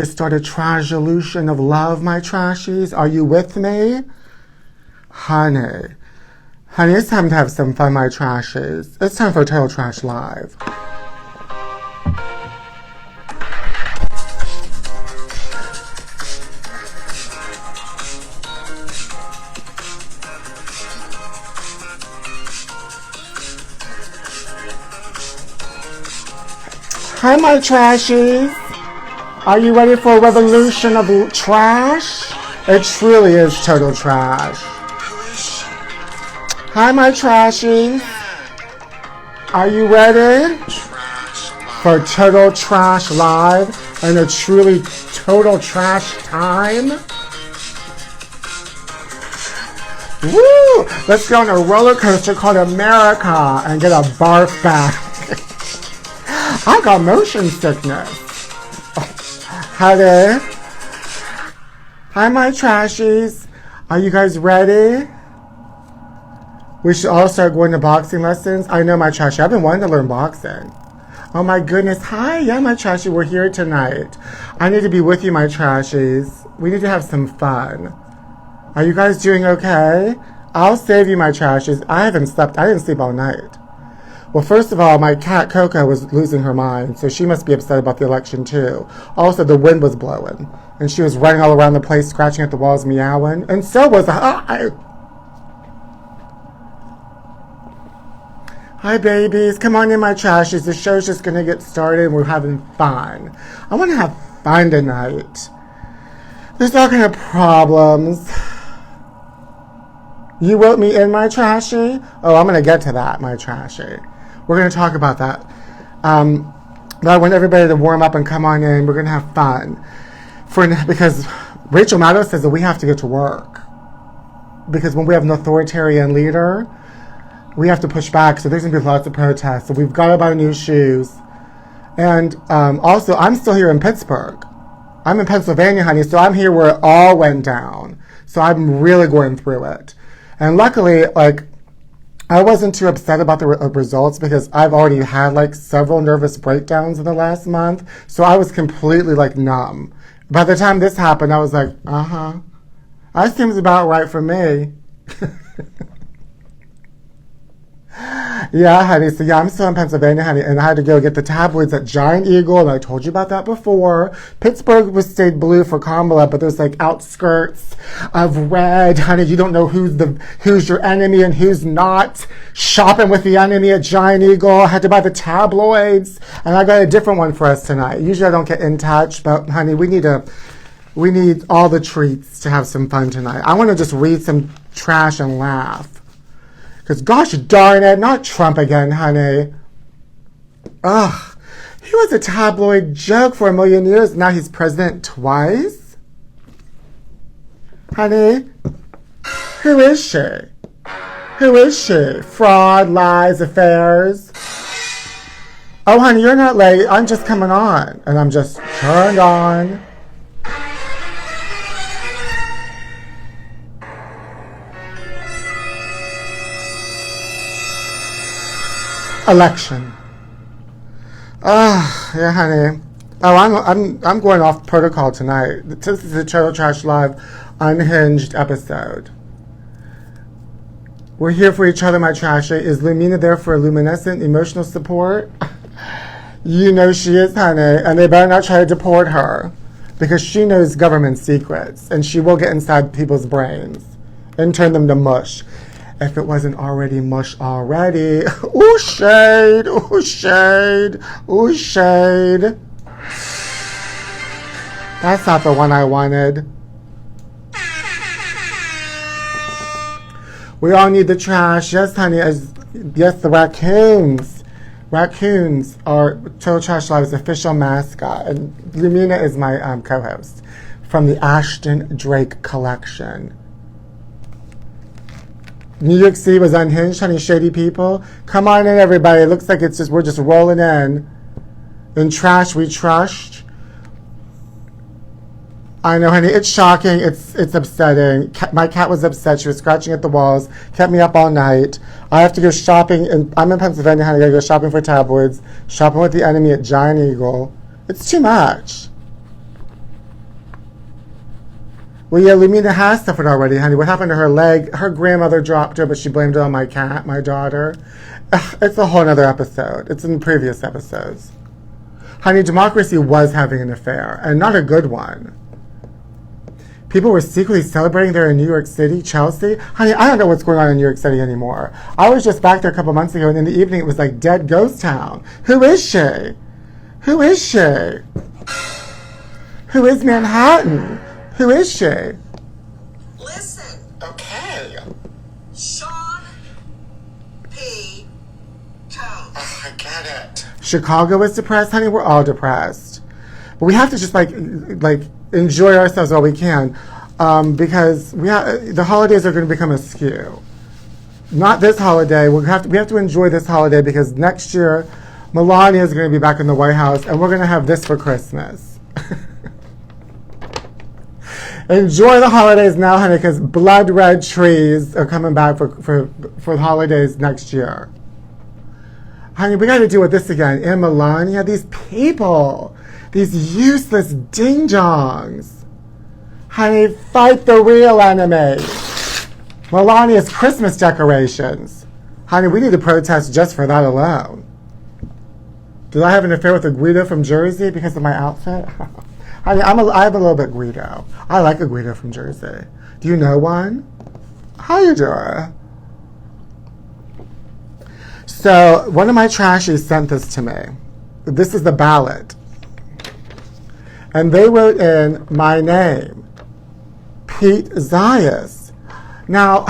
Start a trasolution of love, my trashies. Are you with me? Honey, it's time to have some fun, my trashies. It's time for Total Trash Live. Hi, my trashies. Are you ready for a revolution of trash? It truly is total trash. Hi, my trashies. Are you ready for Total Trash Live and a truly total trash time? Woo! Let's go on a roller coaster called America and get a barf back. I got motion sickness. Hello. Hi, my trashies. Are you guys ready? We should all start going to boxing lessons. I know, my trashy. I've been wanting to learn boxing. Oh my goodness. Hi. Yeah, my trashy. We're here tonight. I need to be with you, my trashies. We need to have some fun. Are you guys doing okay? I'll save you, my trashies. I haven't slept. I didn't sleep all night. Well, first of all, my cat Coco was losing her mind, so she must be upset about the election too. Also, the wind was blowing, and she was running all around the place, scratching at the walls, meowing, and so was I. Hi, babies. Come on in, my trashies. The show's just going to get started, and we're having fun. I want to have fun tonight. There's all kind of problems. You wrote me in, my trashy? Oh, I'm going to get to that, my trashy. We're going to talk about that. But I want everybody to warm up and come on in. We're going to have fun. Because Rachel Maddow says that we have to get to work. Because when we have an authoritarian leader, we have to push back. So there's going to be lots of protests. So we've got to buy new shoes. And also, I'm still here in Pittsburgh. I'm in Pennsylvania, honey. So I'm here where it all went down. So I'm really going through it. And luckily, I wasn't too upset about the results because I've already had, several nervous breakdowns in the last month. So I was completely, numb. By the time this happened, I was like, that seems about right for me. Yeah, honey. So, yeah, I'm still in Pennsylvania, honey. And I had to go get the tabloids at Giant Eagle. And I told you about that before. Pittsburgh stayed blue for Kamala, but there's, outskirts of red. Honey, you don't know who's your enemy and who's not. Shopping with the enemy at Giant Eagle. I had to buy the tabloids. And I got a different one for us tonight. Usually I don't get in touch, but, honey, we need all the treats to have some fun tonight. I want to just read some trash and laugh. Because gosh darn it, not Trump again, honey. Ugh. He was a tabloid joke for 1,000,000 years. Now he's president twice? Honey, who is she? Who is she? Fraud, lies, affairs? Oh, honey, you're not late. I'm just coming on. And I'm just turned on. Election. Yeah, honey. Oh, I'm going off protocol tonight. This is a Total Trash Live unhinged episode. We're here for each other, my trashy. Is Lumina there for luminescent emotional support? You know she is, honey. And they better not try to deport her. Because she knows government secrets. And she will get inside people's brains. And turn them to mush. If it wasn't already mush already. Ooh, shade. Ooh, shade. Ooh, shade. That's not the one I wanted. We all need the trash. Yes, honey. Yes, the raccoons. Raccoons are Total Trash Live's official mascot. And Lumina is my co-host from the Ashton Drake collection. New York City was unhinged, honey, shady people. Come on in, everybody. It looks like we're just rolling in. In trash, we trust. I know, honey. It's shocking. It's upsetting. My cat was upset. She was scratching at the walls. Kept me up all night. I have to go shopping. I'm in Pennsylvania, honey. I gotta go shopping for tabloids. Shopping with the enemy at Giant Eagle. It's too much. Well, yeah, Lumina has suffered already, honey. What happened to her leg? Her grandmother dropped her, but she blamed it on my cat, my daughter. Ugh, it's a whole other episode. It's in previous episodes. Honey, Democracy was having an affair, and not a good one. People were secretly celebrating there in New York City, Chelsea. Honey, I don't know what's going on in New York City anymore. I was just back there a couple months ago, and in the evening it was like dead ghost town. Who is she? Who is she? Who is Manhattan? Who is she? Listen. Okay. Sean P. Combs. Oh, I get it. Chicago is depressed, honey. We're all depressed, but we have to just like enjoy ourselves while we can, because the holidays are going to become askew. Not this holiday. We have to enjoy this holiday because next year, Melania is going to be back in the White House, and we're going to have this for Christmas. Enjoy the holidays now, honey, because blood red trees are coming back for the holidays next year. Honey, we got to deal with this again. In Melania, these people, these useless ding-dongs. Honey, fight the real enemy. Melania's Christmas decorations. Honey, we need to protest just for that alone. Did I have an affair with a Guido from Jersey because of my outfit? Honey, I have a little bit Guido. I like a Guido from Jersey. Do you know one? How you doing? So, one of my trashies sent this to me. This is the ballot. And they wrote in my name, Pete Zayas. Now,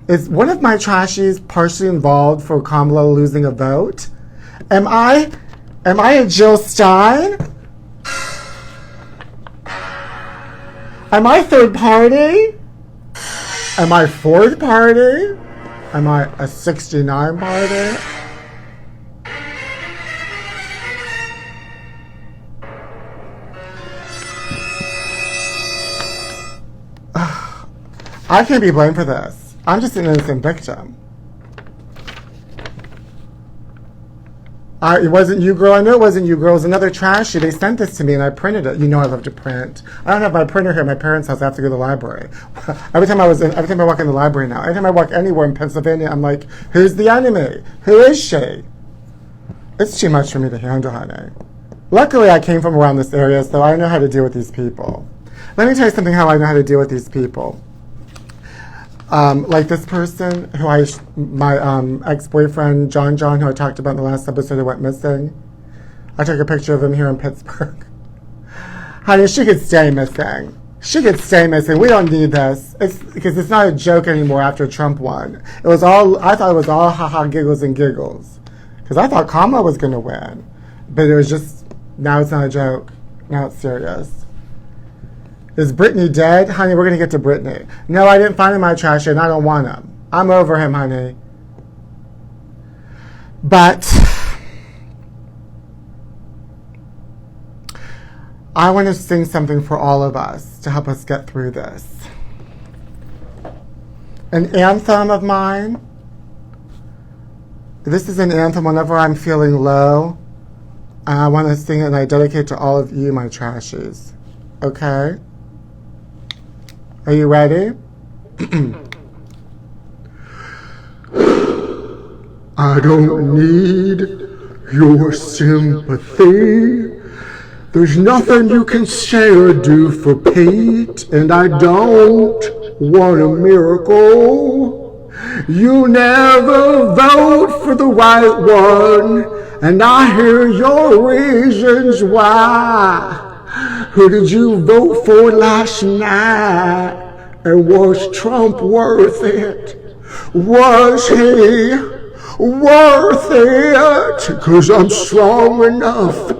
is one of my trashies partially involved for Kamala losing a vote? Am I a Jill Stein? Am I third party? Am I fourth party? Am I a 69 party? I can't be blamed for this. I'm just an innocent victim. It wasn't you, girl. I know it wasn't you, girl. It was another trashy. They sent this to me, and I printed it. You know I love to print. I don't have my printer here at my parents' house. I have to go to the library. Every time I walk in the library now, every time I walk anywhere in Pennsylvania, I'm like, who's the enemy? Who is she? It's too much for me to handle, honey. Luckily, I came from around this area, so I know how to deal with these people. Let me tell you something how I know how to deal with these people. Like this person my ex-boyfriend, John, who I talked about in the last episode that went missing. I took a picture of him here in Pittsburgh. Honey, she could stay missing. She could stay missing. We don't need this. Because it's not a joke anymore after Trump won. I thought it was all haha giggles and giggles. Because I thought Kamala was going to win. But it was just, now it's not a joke. Now it's serious. Is Britney dead? Honey, we're going to get to Britney. No, I didn't find him in my trash and I don't want him. I'm over him, honey. But I want to sing something for all of us to help us get through this. An anthem of mine. This is an anthem whenever I'm feeling low. And I want to sing it and I dedicate it to all of you, my trashies. Okay? Are you ready? I don't need your sympathy. There's nothing you can say or do for Pete, and I don't want a miracle. You never vote for the right one, and I hear your reasons why. Who did you vote for last night? And was Trump worth it? Was he worth it? 'Cause I'm strong enough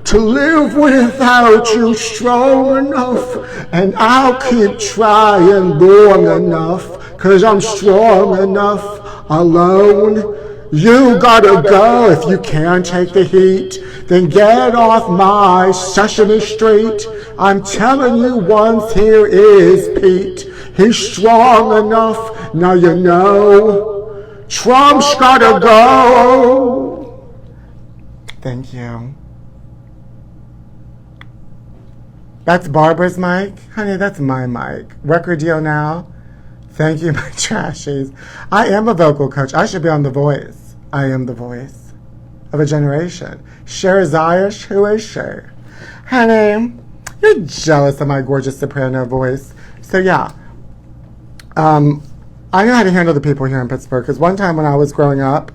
to live without you, strong enough. And I'll keep trying long enough, 'cause I'm strong enough alone. You gotta go if you can't take the heat. Then get off my Sesame Street. I'm telling you once, here is Pete. He's strong enough, now you know. Trump's gotta go. Thank you. That's Barbara's mic? Honey, that's my mic. Record deal now? Thank you, my trashies. I am a vocal coach. I should be on The Voice. I am the voice of a generation. Cher Zayash, who is Cher? Honey, you're jealous of my gorgeous soprano voice. So yeah, I know how to handle the people here in Pittsburgh, because one time when I was growing up,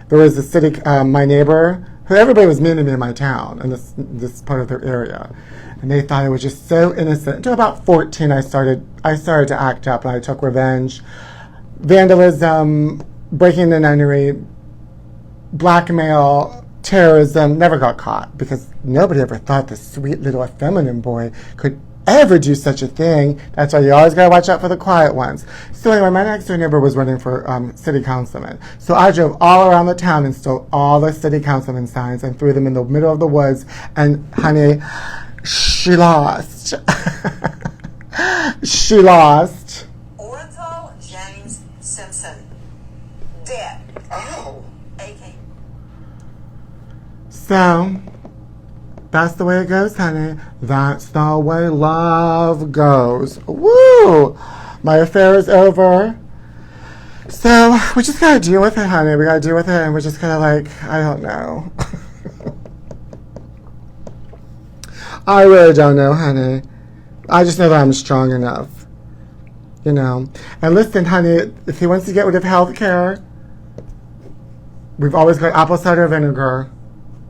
there was a city, my neighbor, who everybody was mean to me in my town, in this part of their area. And they thought I was just so innocent. Until about 14, I started to act up, and I took revenge. Vandalism, breaking and entering, blackmail, terrorism, never got caught, because nobody ever thought this sweet little effeminate boy could ever do such a thing. That's why you always gotta watch out for the quiet ones. So anyway, my next door neighbor was running for city councilman. So I drove all around the town and stole all the city councilman signs and threw them in the middle of the woods. And honey, she lost. She lost. Orenthal James Simpson. Dead. Oh. AK. So, that's the way it goes, honey. That's the way love goes. Woo! My affair is over. So, we just gotta deal with it, honey. We gotta deal with it, and we're just gonna, like, I don't know. I really don't know, honey. I just know that I'm strong enough. You know. And listen, honey, if he wants to get rid of health care, we've always got apple cider vinegar.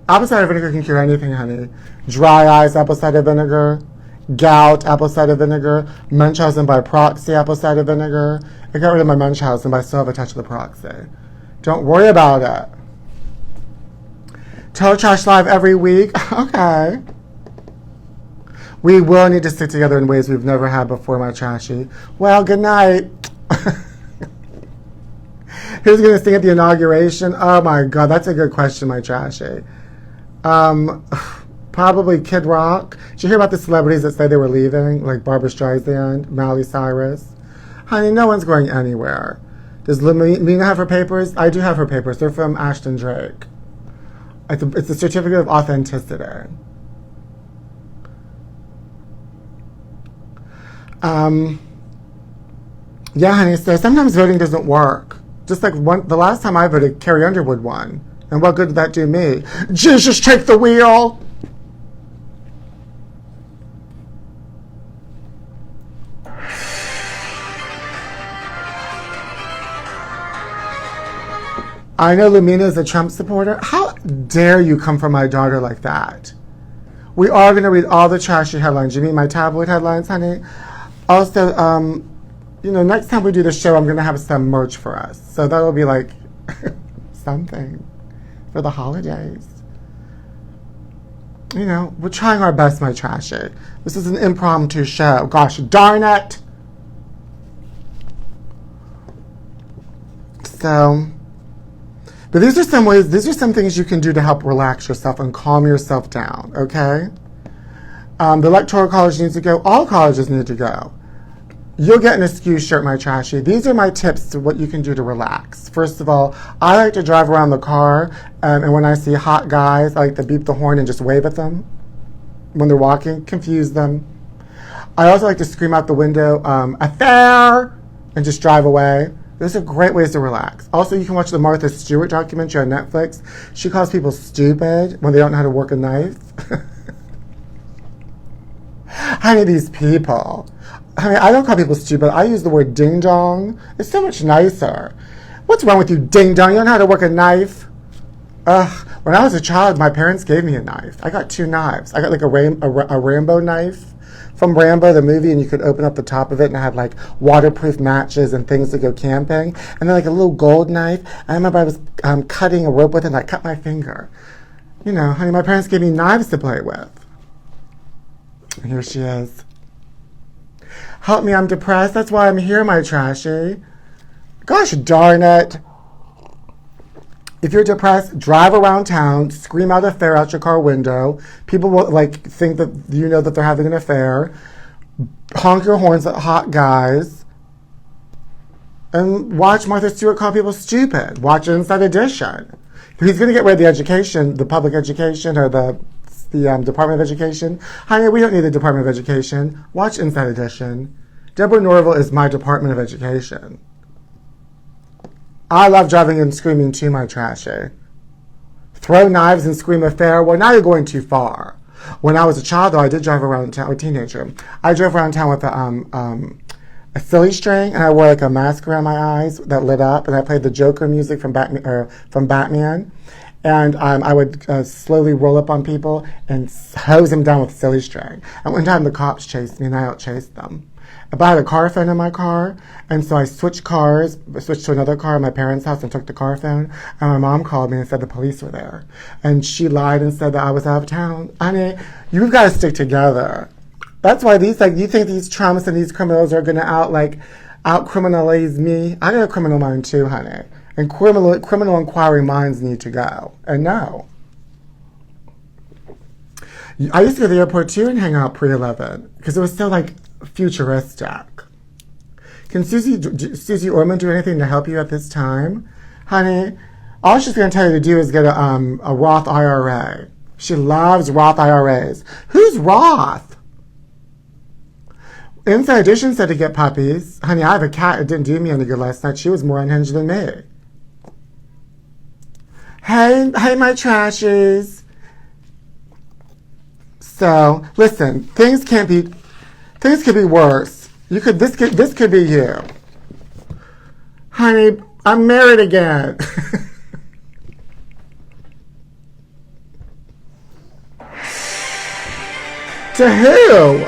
Apple cider vinegar can cure anything, honey. Dry eyes, apple cider vinegar. Gout, apple cider vinegar. Munchausen by proxy, apple cider vinegar. I got rid of my Munchausen, but I still have a touch of the proxy. Don't worry about it. Total Trash Live every week. Okay. We will need to stick together in ways we've never had before, my trashy. Well, good night. Who's going to sing at the inauguration? Oh, my God. That's a good question, my trashy. Probably Kid Rock. Did you hear about the celebrities that say they were leaving? Like Barbara Streisand, Miley Cyrus. Honey, no one's going anywhere. Does Melania have her papers? I do have her papers. They're from Ashton Drake. It's a certificate of authenticity. Yeah, honey, so sometimes voting doesn't work. Just like the last time I voted, Carrie Underwood won. And what good did that do me? Jesus, take the wheel! I know Lumina is a Trump supporter. How dare you come for my daughter like that? We are going to read all the trashy headlines. You mean my tabloid headlines, honey? Also, next time we do the show, I'm going to have some merch for us. So that'll be like something for the holidays. You know, we're trying our best, my trashy. This is an impromptu show. Gosh darn it. So, but these are some things you can do to help relax yourself and calm yourself down, okay? The Electoral College needs to go. All colleges need to go. You'll get an excuse shirt, my trashy. These are my tips to what you can do to relax. First of all, I like to drive around the car, and when I see hot guys, I like to beep the horn and just wave at them when they're walking, confuse them. I also like to scream out the window, affair, and just drive away. Those are great ways to relax. Also, you can watch the Martha Stewart documentary on Netflix. She calls people stupid when they don't know how to work a knife. Honey, these people. I mean, I don't call people stupid. I use the word ding-dong. It's so much nicer. What's wrong with you, ding-dong? You don't know how to work a knife? Ugh. When I was a child, my parents gave me a knife. I got 2 knives. I got like a Rambo knife from Rambo, the movie, and you could open up the top of it, and it had like waterproof matches and things to go camping. And then like a little gold knife. I remember I was cutting a rope with it, and I cut my finger. You know, honey, my parents gave me knives to play with. And here she is. Help me, I'm depressed. That's why I'm here, my trashy. Gosh darn it. If you're depressed, drive around town, scream out affair out your car window. People will like think that you know that they're having an affair. Honk your horns at hot guys. And watch Martha Stewart call people stupid. Watch Inside Edition. If he's going to get rid of the education, the public education or the the Department of Education. Honey, we don't need the Department of Education. Watch Inside Edition. Deborah Norville is my Department of Education. I love driving and screaming too, my trashy. Throw knives and scream affair. Well, now you're going too far. When I was a child, though, I did drive around town, or teenager. I drove around town with a silly string, and I wore like a mask around my eyes that lit up, and I played the Joker music from Batman. And I would slowly roll up on people and hose them down with silly string. And one time the cops chased me, and I out-chased them. But I had a car phone in my car, and so I switched to another car at my parents' house and took the car phone. And my mom called me and said the police were there. And she lied and said that I was out of town. Honey, you've got to stick together. That's why you think these Trumps and these criminals are going to out criminalize me? I got a criminal mind too, honey. And criminal inquiry minds need to go. And no. I used to go to the airport too and hang out pre-11 because it was so futuristic. Can Susie Orman do anything to help you at this time? Honey, all she's going to tell you to do is get a Roth IRA. She loves Roth IRAs. Who's Roth? Inside Edition said to get puppies. Honey, I have a cat. It didn't do me any good last night. She was more unhinged than me. Hey, my trashies. So, listen, things could be worse. This could be you. Honey, I'm married again. To who?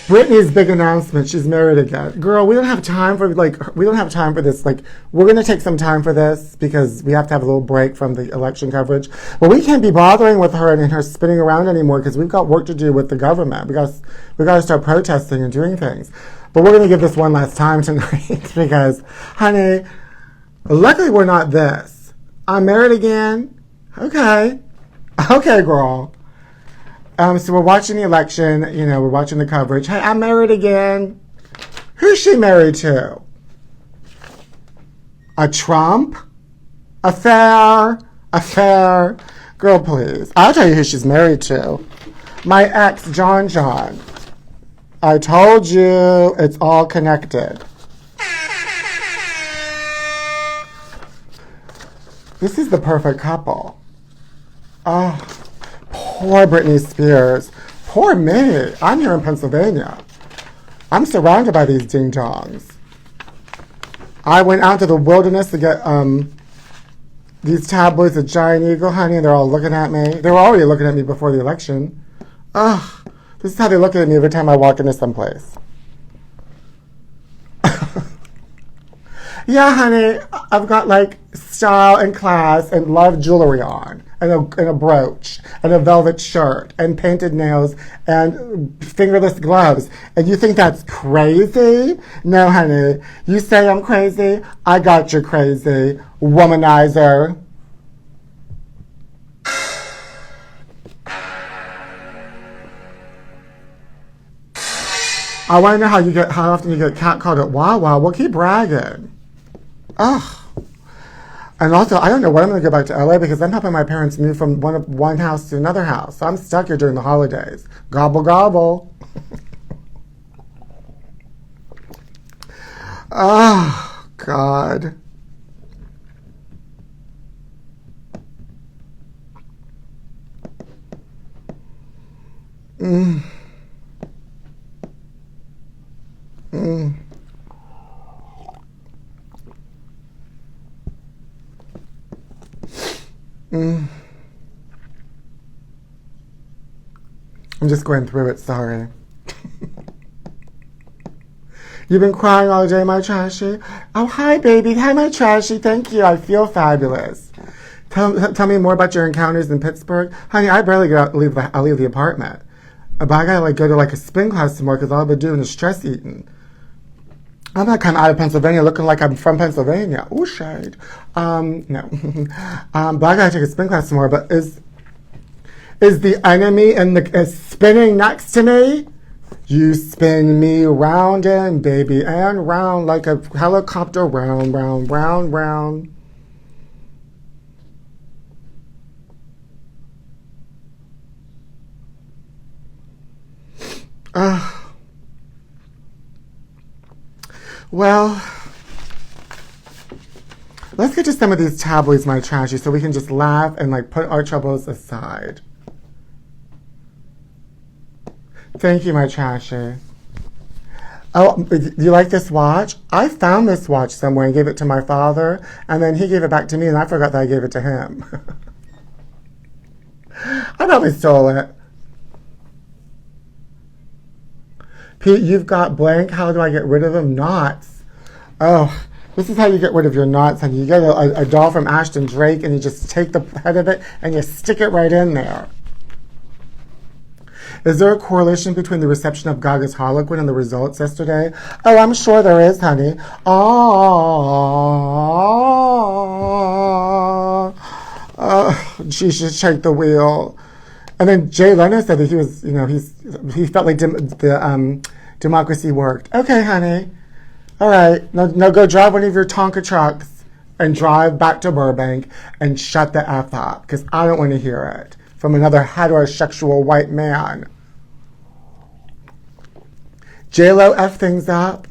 Britney's big announcement. She's married again. Girl, we don't have time for this. We're going to take some time for this because we have to have a little break from the election coverage. But we can't be bothering with her and her spinning around anymore because we've got work to do with the government. We got to start protesting and doing things. But we're going to give this one last time tonight because, honey, luckily we're not this. I'm married again. Okay, girl. So we're watching the election, we're watching the coverage. Hey, I'm married again. Who's she married to? A Trump? Affair? Girl, please. I'll tell you who she's married to. My ex, John. I told you it's all connected. This is the perfect couple. Oh. Poor Britney Spears. Poor me. I'm here in Pennsylvania. I'm surrounded by these ding-dongs. I went out to the wilderness to get these tabloids of Giant Eagle, honey, and they're all looking at me. They were already looking at me before the election. Ugh. This is how they look at me every time I walk into someplace. Yeah, honey, I've got style and class and love jewelry on. And a brooch, and a velvet shirt, and painted nails, and fingerless gloves. And you think that's crazy? No, honey. You say I'm crazy? I got you crazy, womanizer. I want to know how often you get catcalled at Wawa. Well, keep bragging. Ugh. And also, I don't know when I'm going to go back to LA because I'm helping my parents move from one house to another house. So I'm stuck here during the holidays. Gobble, gobble. Oh, God. Mm. I'm just going through it, sorry. You've been crying all day, my trashy? Oh, hi, baby. Hi, my trashy. Thank you. I feel fabulous. Tell me more about your encounters in Pittsburgh. Honey, I barely leave the apartment. But I gotta go to a spin class tomorrow because all I've been doing is stress eating. I'm not coming out of Pennsylvania looking like I'm from Pennsylvania. Ooh, shade. No. But I gotta take a spin class tomorrow. But is the enemy is spinning next to me? You spin me round and baby and round like a helicopter, round, round, round, round. Well, let's get to some of these tabloids, my trashy, so we can just laugh and like put our troubles aside. Thank you, my trashy. Oh, do you like this watch? I found this watch somewhere and gave it to my father, and then he gave it back to me, and I forgot that I gave it to him. I probably stole it. Pete, you've got blank. How do I get rid of them? Knots. Oh, this is how you get rid of your knots, honey. You get a doll from Ashton Drake, and you just take the head of it, and you stick it right in there. Is there a correlation between the reception of Gaga's Harlequin and the results yesterday? Oh, I'm sure there is, honey. She should shake the wheel. And then Jay Leno said that he was, he felt like democracy worked. Okay, honey. All right. Now go drive one of your Tonka trucks and drive back to Burbank and shut the F up, because I don't want to hear it from another heterosexual white man. J-Lo F things up.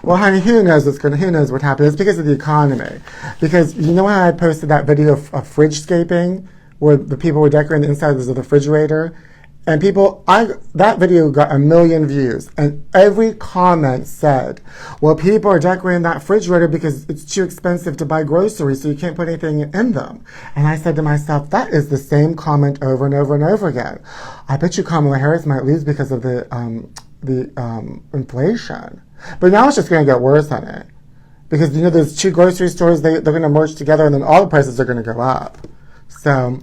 Well, honey, who knows what happened? It's because of the economy. Because you know how I posted that video of fridge-scaping, where the people were decorating the insides of the refrigerator? And that video got 1 million views. And every comment said, well, people are decorating that refrigerator because it's too expensive to buy groceries, so you can't put anything in them. And I said to myself, that is the same comment over and over and over again. I bet you Kamala Harris might lose because of the inflation. But now it's just going to get worse, honey. Because, there's 2 grocery stores, they're going to merge together, and then all the prices are going to go up. So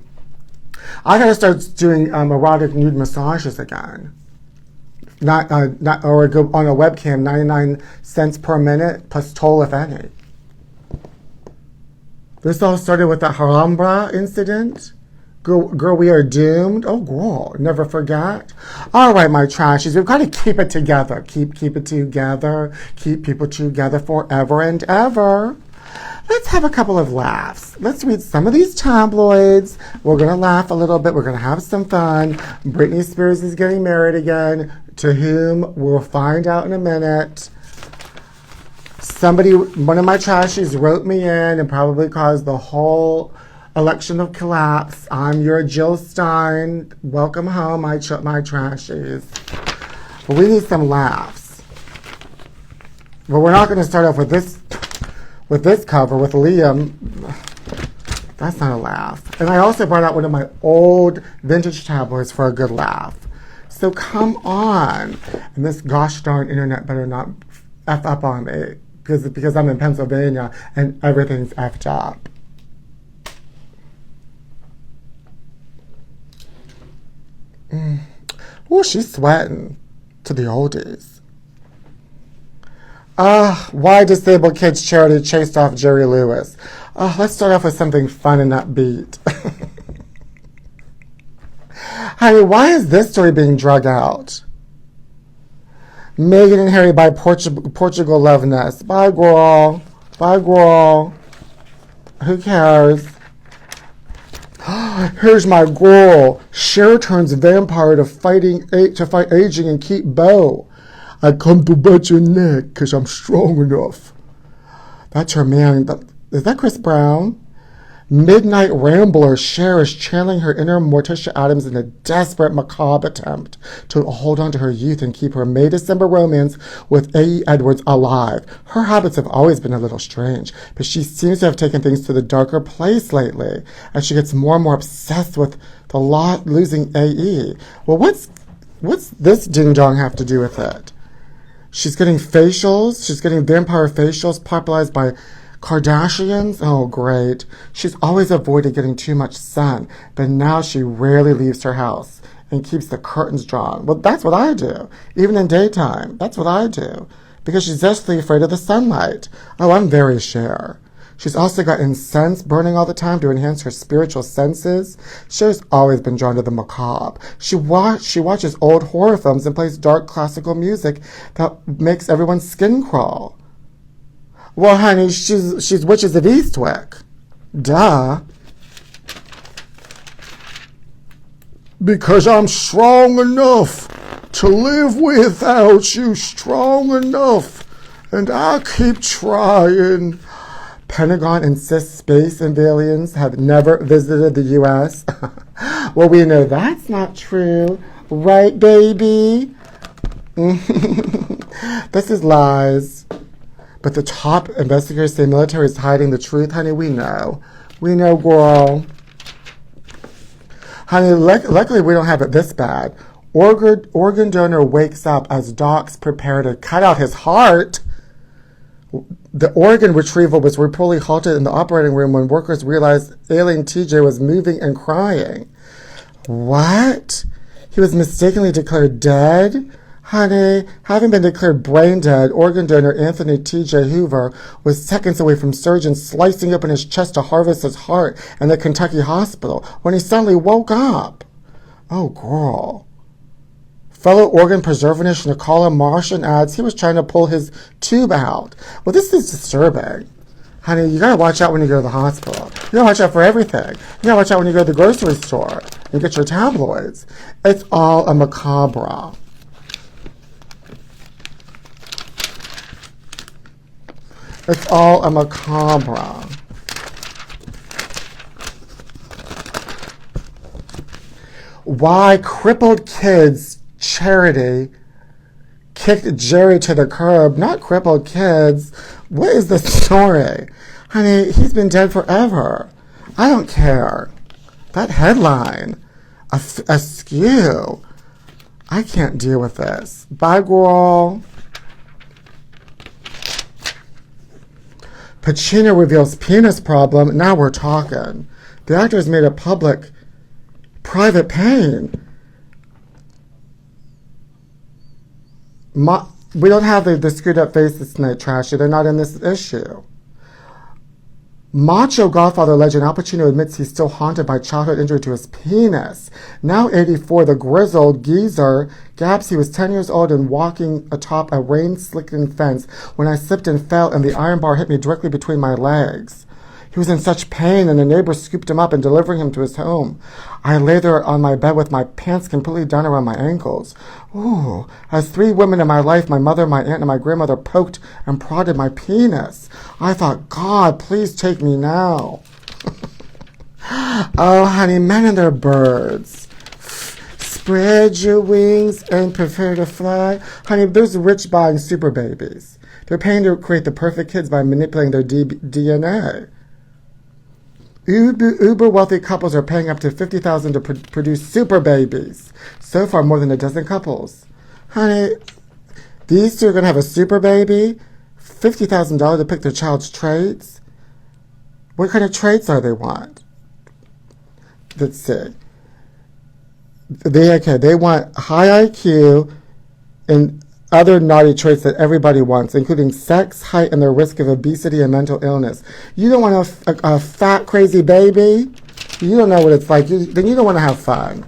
I got to start doing erotic nude massages again. Or go on a webcam, 99 cents per minute, plus toll if any. This all started with the Harambra incident. Girl, we are doomed. Oh, girl, never forget. All right, my trashies, we've got to keep it together. Keep it together. Keep people together forever and ever. Let's have a couple of laughs. Let's read some of these tabloids. We're going to laugh a little bit. We're going to have some fun. Britney Spears is getting married again, to whom we'll find out in a minute. One of my trashies wrote me in and probably caused the whole election of collapse. I'm your Jill Stein. Welcome home, my trashies. But we need some laughs. But we're not going to start off with this cover with Liam. That's not a laugh. And I also brought out one of my old vintage tabloids for a good laugh. So come on. And this gosh darn internet better not F up on me, because I'm in Pennsylvania and everything's effed up. Oh, she's sweating to the oldies. Why disabled kids charity chased off Jerry Lewis? Let's start off with something fun and upbeat. Honey, why is this story being drug out? Meghan and Harry buy Portugal love nest. Bye, girl. Bye, girl. Who cares? Here's my girl. Cher turns vampire to fight aging and keep Beau. I come to bite your neck because I'm strong enough. That's her man. Is that Chris Brown? Midnight Rambler. Cher is channeling her inner Morticia Addams in a desperate, macabre attempt to hold on to her youth and keep her May-December romance with A.E. Edwards alive. Her habits have always been a little strange, but she seems to have taken things to the darker place lately, as she gets more and more obsessed with the losing A.E. Well, what's this ding-dong have to do with it? She's getting facials. She's getting vampire facials popularized by Kardashians? Oh, great. She's always avoided getting too much sun, but now she rarely leaves her house and keeps the curtains drawn. Well, that's what I do. Even in daytime, that's what I do. Because she's justly afraid of the sunlight. Oh, I'm very Cher. She's also got incense burning all the time to enhance her spiritual senses. Cher's always been drawn to the macabre. She watches old horror films and plays dark classical music that makes everyone's skin crawl. Well, honey, she's Witches of Eastwick. Duh. Because I'm strong enough to live without you strong enough, and I keep trying. Pentagon insists space aliens have never visited the U.S. Well, we know that's not true. Right, baby? This is lies. But the top investigators say military is hiding the truth. Honey, we know. We know, girl. Honey, luckily we don't have it this bad. Organ donor wakes up as docs prepare to cut out his heart. The organ retrieval was reportedly halted in the operating room when workers realized alien TJ was moving and crying. What? He was mistakenly declared dead? Honey, having been declared brain dead, organ donor Anthony TJ Hoover was seconds away from surgeons slicing open his chest to harvest his heart in the Kentucky hospital when he suddenly woke up. Oh, girl. Fellow organ preservationist Nicola Martian adds he was trying to pull his tube out. Well, this is disturbing. Honey, you gotta watch out when you go to the hospital. You gotta watch out for everything. You gotta watch out when you go to the grocery store and get your tabloids. It's all a macabre. It's all a macabre. Why crippled kids charity kicked Jerry to the curb? Not crippled kids. What is the story? Honey, he's been dead forever. I don't care. That headline, askew. I can't deal with this. Bye, girl. Pacino reveals penis problem. Now we're talking. The actor has made a public private pain. We don't have the screwed up faces tonight, Trashy. They're not in this issue. Macho Godfather legend Al Pacino admits he's still haunted by childhood injury to his penis. Now 84, the grizzled geezer gabs he was 10 years old and walking atop a rain-slicking fence when I slipped and fell and the iron bar hit me directly between my legs. He was in such pain and a neighbor scooped him up and delivering him to his home. I lay there on my bed with my pants completely down around my ankles. Ooh, as 3 women in my life, my mother, my aunt, and my grandmother poked and prodded my penis. I thought, God, please take me now. Oh, honey, men and their birds. Spread your wings and prepare to fly. Honey, there's rich buying super babies. They're paying to create the perfect kids by manipulating their DNA. Uber wealthy couples are paying up to $50,000 to produce super babies. So far, more than a dozen couples. Honey, these two are going to have a super baby? $50,000 to pick their child's traits? What kind of traits are they want? Let's see. They want high IQ and other naughty traits that everybody wants, including sex, height, and their risk of obesity and mental illness. You don't want a fat, crazy baby? You don't know what it's like. Then you don't want to have fun.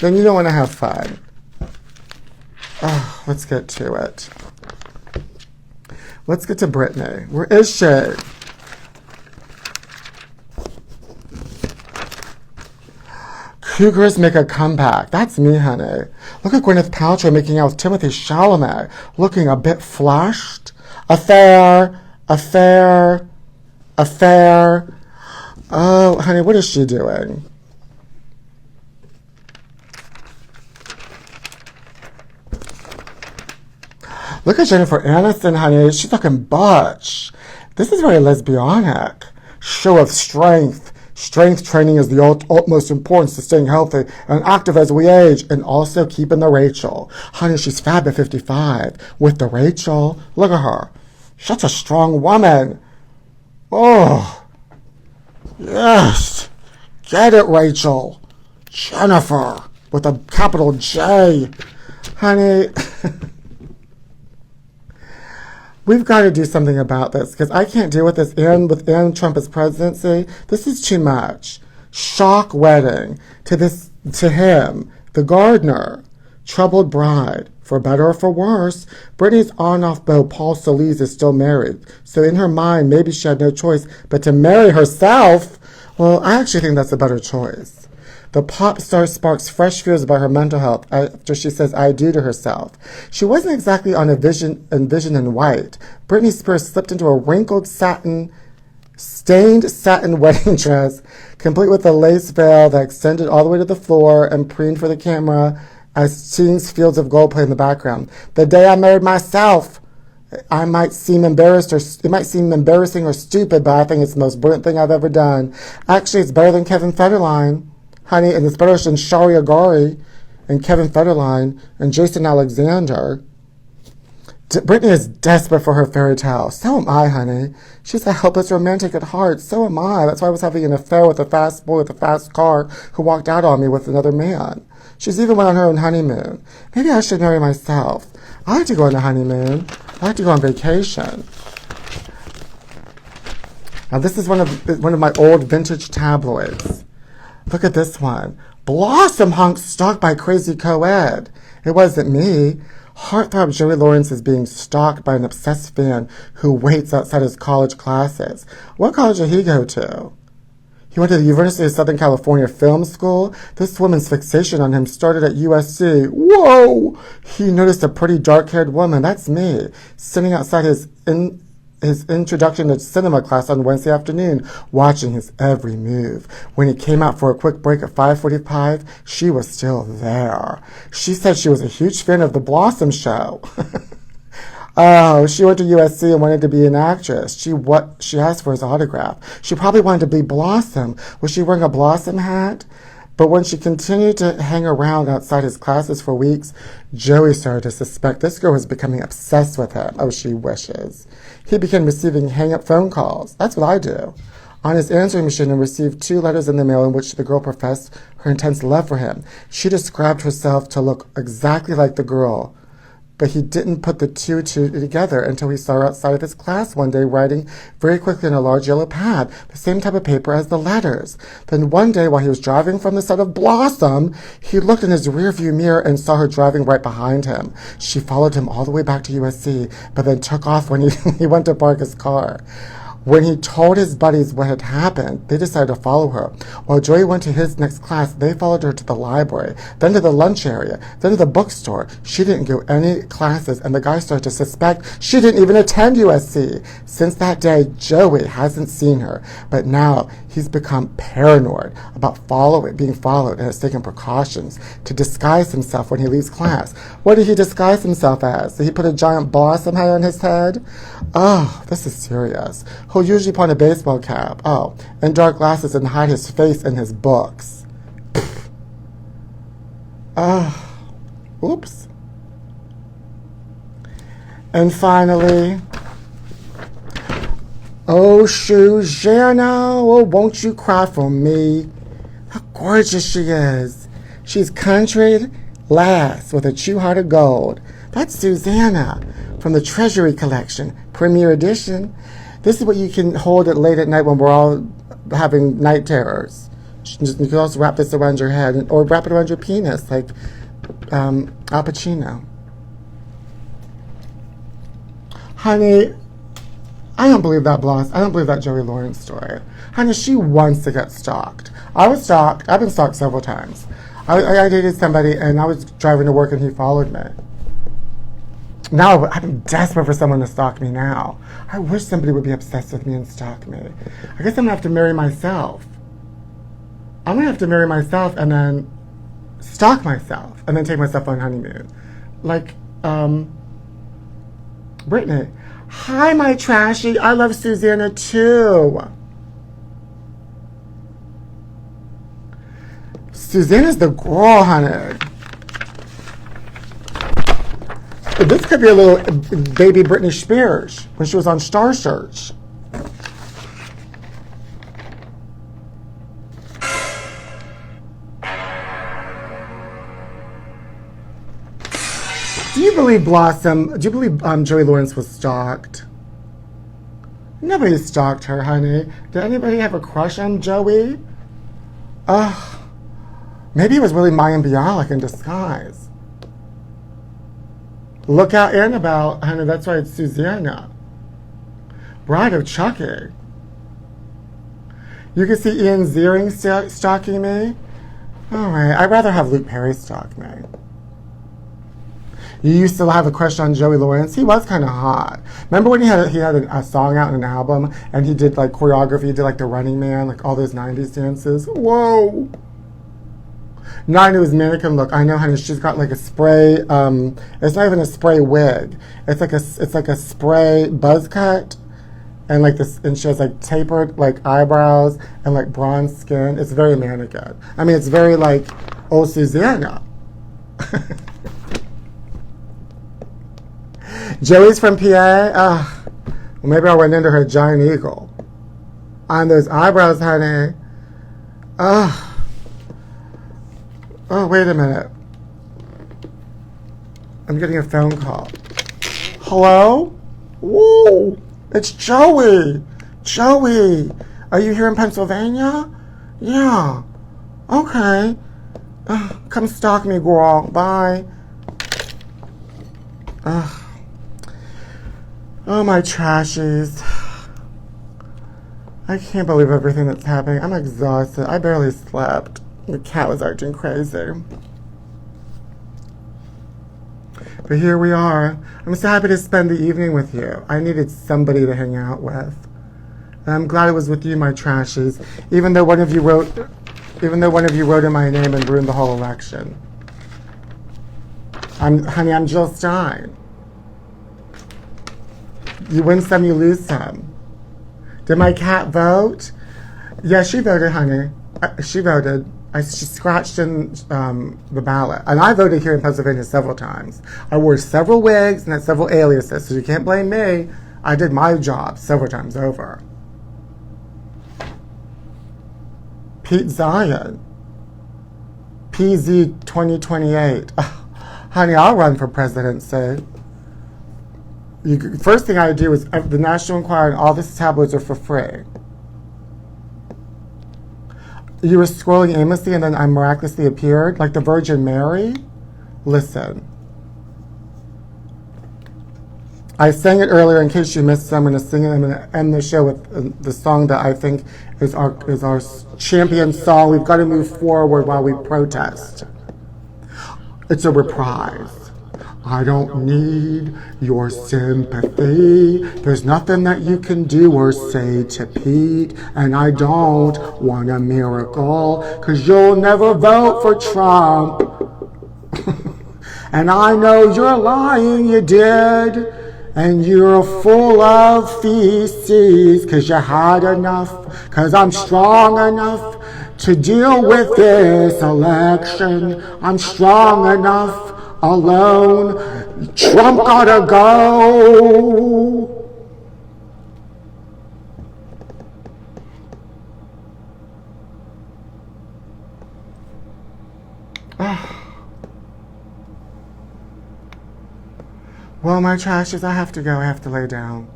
Then you don't want to have fun. Oh, let's get to it. Let's get to Britney. Where is she? Cougars make a comeback. That's me, honey. Look at Gwyneth Paltrow making out with Timothy Chalamet, looking a bit flushed. Affair. Oh, honey, what is she doing? Look at Jennifer Aniston, honey. She's looking butch. This is very lesbianic. Show of strength. Strength training is the utmost importance to staying healthy and active as we age, and also keeping the Rachel. Honey, she's fab at 55 with the Rachel. Look at her. Such a strong woman. Oh, yes. Get it, Rachel. Jennifer with a capital J. Honey, we've got to do something about this because I can't deal with this. And with Trump as presidency, this is too much. Shock wedding to him, the gardener, troubled bride. For better or for worse, Britney's on-off beau Paul Solis is still married. So in her mind, maybe she had no choice but to marry herself. Well, I actually think that's a better choice. The pop star sparks fresh fears about her mental health after she says I do to herself. She wasn't exactly on a vision in white. Britney Spears slipped into a wrinkled stained satin wedding dress, complete with a lace veil that extended all the way to the floor and preened for the camera as scenes fields of gold play in the background. The day I married myself, it might seem embarrassing or stupid, but I think it's the most brilliant thing I've ever done. Actually, it's better than Kevin Federline, honey, and it's better than Shari Agari and Kevin Federline and Jason Alexander. Britney is desperate for her fairy tale. So am I, honey. She's a helpless romantic at heart. So am I. That's why I was having an affair with a fast boy with a fast car who walked out on me with another man. She's even went on her own honeymoon. Maybe I should marry myself. I like to go on a honeymoon. I like to go on vacation. Now this is one of my old vintage tabloids. Look at this one. Blossom hunk stalked by crazy co-ed. It wasn't me. Heartthrob Joey Lawrence is being stalked by an obsessed fan who waits outside his college classes. What college did he go to? He went to the University of Southern California Film School. This woman's fixation on him started at USC. Whoa! He noticed a pretty dark-haired woman, that's me, sitting outside his introduction to cinema class on Wednesday afternoon, watching his every move. When he came out for a quick break at 5:45, she was still there. She said she was a huge fan of the Blossom Show. Oh, she went to USC and wanted to be an actress. She asked for his autograph. She probably wanted to be Blossom. Was she wearing a Blossom hat? But when she continued to hang around outside his classes for weeks, Joey started to suspect this girl was becoming obsessed with him. Oh, she wishes. He began receiving hang-up phone calls. That's what I do. On his answering machine, and received 2 letters in the mail in which the girl professed her intense love for him. She described herself to look exactly like the girl. But he didn't put the two together until he saw her outside of his class one day writing very quickly on a large yellow pad, the same type of paper as the letters. Then one day while he was driving from the set of Blossom, he looked in his rearview mirror and saw her driving right behind him. She followed him all the way back to USC, but then took off when he went to park his car. When he told his buddies what had happened, they decided to follow her. While Joey went to his next class, they followed her to the library, then to the lunch area, then to the bookstore. She didn't go any classes, and the guy started to suspect she didn't even attend USC. Since that day, Joey hasn't seen her, but now he's become paranoid about being followed and has taken precautions to disguise himself when he leaves class. What did he disguise himself as? Did he put a giant Blossom hat on his head? Oh, this is serious. He'll usually put on a baseball cap, and dark glasses and hide his face in his books. Oops. And finally, oh, Susanna, oh, won't you cry for me? How gorgeous she is. She's country lass with a true heart of gold. That's Susanna from the Treasury Collection, Premier Edition. This is what you can hold it late at night when we're all having night terrors. You can also wrap this around your head or wrap it around your penis like Al Pacino. Honey, I don't believe that I don't believe that Joey Lawrence story. Honey, she wants to get stalked. I was stalked. I've been stalked several times. I dated somebody and I was driving to work and he followed me. Now, I'm desperate for someone to stalk me now. I wish somebody would be obsessed with me and stalk me. I guess I'm going to have to marry myself. I'm going to have to marry myself and then stalk myself and then take myself on honeymoon. Like, Britney. Hi, my trashy. I love Susanna too. Susanna's the girl, honey. This could be a little baby Britney Spears when she was on Star Search. Do you believe Joey Lawrence was stalked? Nobody stalked her, honey. Did anybody have a crush on Joey? Maybe it was really Mayim Bialik in disguise. Look out, Annabelle. Honey, that's right, it's Susanna. Bride of Chucky. You can see Ian Ziering stalking me. Alright, I'd rather have Luke Perry stalk me. You used to have a crush on Joey Lawrence? He was kind of hot. Remember when he had a song out in an album, and he did like choreography, he did like the Running Man, like all those 90s dances? Whoa! Not into his mannequin look. I know, honey, she's got like a spray, it's not even a spray wig. It's like a spray buzz cut. And like this, and she has like tapered like eyebrows and like bronze skin. It's very mannequin. I mean, it's very like old Susanna. Joey's from PA. Well, maybe I went into her giant eagle. On those eyebrows, honey. Oh, wait a minute. I'm getting a phone call. Hello? Woo! It's Joey. Joey, are you here in Pennsylvania? Yeah. Okay. Come stalk me, girl. Bye. Oh, my trashies. I can't believe everything that's happening. I'm exhausted. I barely slept. The cat was acting crazy. But here we are. I'm so happy to spend the evening with you. I needed somebody to hang out with. And I'm glad it was with you, my trashies. Even though one of you wrote in my name and ruined the whole election. Honey, I'm Jill Stein. You win some, you lose some. Did my cat vote? Yeah, she voted, honey. She voted. She scratched in the ballot. And I voted here in Pennsylvania several times. I wore several wigs and had several aliases, so you can't blame me. I did my job several times over. Pete Zion. PZ 2028. Honey, I'll run for presidency. First thing I do is the National Enquirer and all these tabloids are for free. You were scrolling aimlessly and then I miraculously appeared, like the Virgin Mary? Listen. I sang it earlier in case you missed it. I'm going to sing it. I'm going to end the show with the song that I think is our champion song. We've got to move forward while we protest. It's a reprise. I don't need your sympathy. There's nothing that you can do or say to Pete. And I don't want a miracle, 'cause you'll never vote for Trump. And I know you're lying, you did. And you're full of feces, 'cause you had enough. 'Cause I'm strong enough to deal with this election. I'm strong enough. Alone, Trump gotta go. Well, my trashies, I have to go. I have to lay down.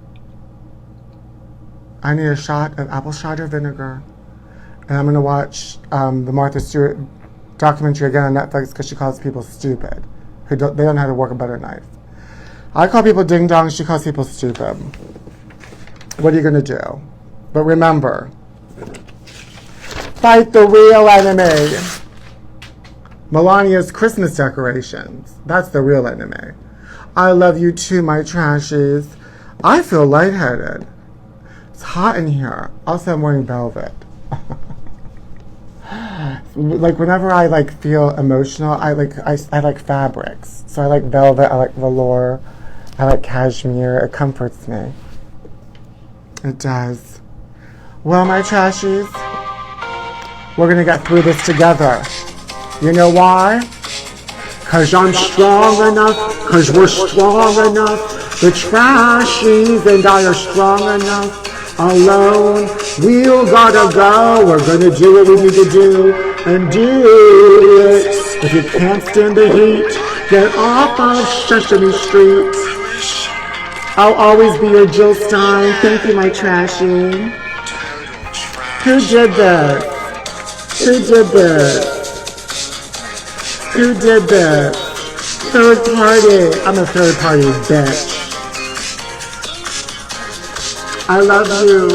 I need a shot of apple cider vinegar. And I'm going to watch the Martha Stewart documentary again on Netflix because she calls people stupid. They don't know how to work a butter knife. I call people ding dong, she calls people stupid. What are you going to do? But remember, fight the real enemy. Melania's Christmas decorations. That's the real enemy. I love you too, my trashies. I feel lightheaded. It's hot in here. Also, I'm wearing velvet. Like whenever I like feel emotional, I like fabrics. So I like velvet, I like velour, I like cashmere. It comforts me. It does. Well, my trashies, we're gonna get through this together. You know why? 'Cause I'm strong enough, 'cause we're strong enough. The trashies and I are strong enough. Alone, we all gotta go. We're gonna do what we need to do and do it. If you can't stand the heat, get off of Sesame Street. I'll always be your Jill Stein. Thank you, my trashy. Who did this? Who did this? Who did this? Third party. I'm a third party bitch. I love you.